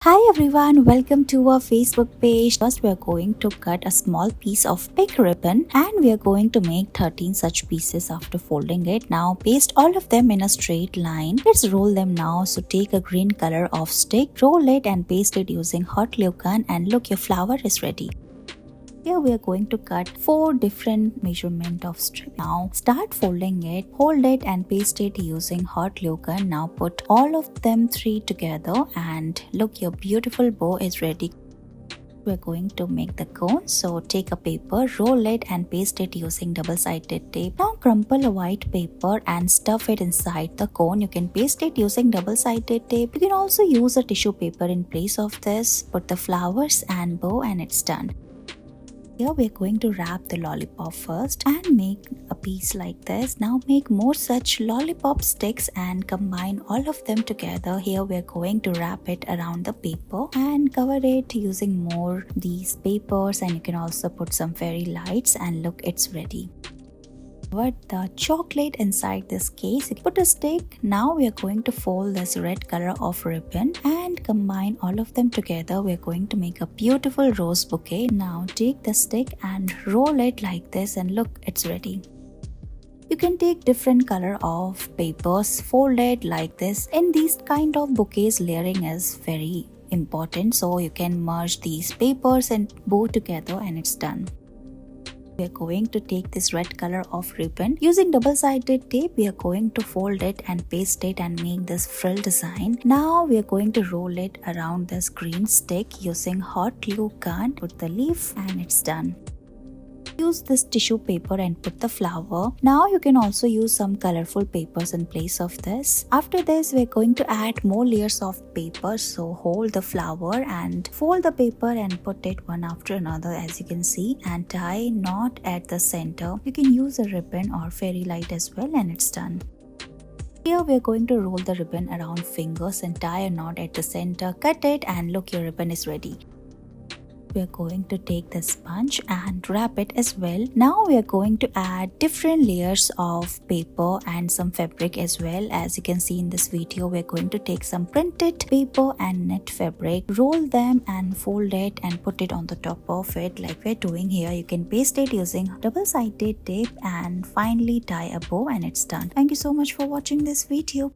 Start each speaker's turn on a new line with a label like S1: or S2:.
S1: Hi everyone, welcome to our Facebook page. First, we are going to cut a small piece of pink ribbon and we are going to make 13 such pieces after folding it. Now paste all of them in a straight line. Let's roll them now. So take a green color of stick, roll it and paste it using hot glue gun, and look, your flower is ready. Here we are going to cut 4 different measurement of strip. Now start folding it, hold it and paste it using hot glue gun. Now put all of them 3 together and look, your beautiful bow is ready. We're going to make the cone. So take a paper, roll it and paste it using double-sided tape. Now crumple a white paper and stuff it inside the cone. You can paste it using double-sided tape. You can also use a tissue paper in place of this. Put the flowers and bow and it's done. Here we are going to wrap the lollipop first and make a piece like this. Now make more such lollipop sticks and combine all of them together. Here we are going to wrap it around the paper and cover it using more these papers, and you can also put some fairy lights, and look, it's ready. Put the chocolate inside this case. Put a stick. Now we are going to fold this red color of ribbon and combine all of them together. We are going to make a beautiful rose bouquet. Now take the stick and roll it like this, and look, it's ready. You can take different color of papers, fold it like this. In these kind of bouquets, layering is very important, so you can merge these papers and bow together and it's done. We are going to take this red color of ribbon. Using double-sided tape, we are going to fold it and paste it and make this frill design. Now we are going to roll it around this green stick using hot glue gun. Put the leaf and it's done. Use this tissue paper and put the flower. Now you can also use some colorful papers in place of this. After this, we're going to add more layers of paper. So hold the flower and fold the paper and put it one after another, as you can see, and tie knot at the center. You can use a ribbon or fairy light as well, and it's done. Here we are going to roll the ribbon around fingers and tie a knot at the center. Cut it and look, your ribbon is ready. We are going to take the sponge and wrap it as well. Now we are going to add different layers of paper and some fabric as well. As you can see in this video, we are going to take some printed paper and knit fabric, roll them and fold it and put it on the top of it like we're doing here. You can paste it using double-sided tape and finally tie a bow, and it's done. Thank you so much for watching this video.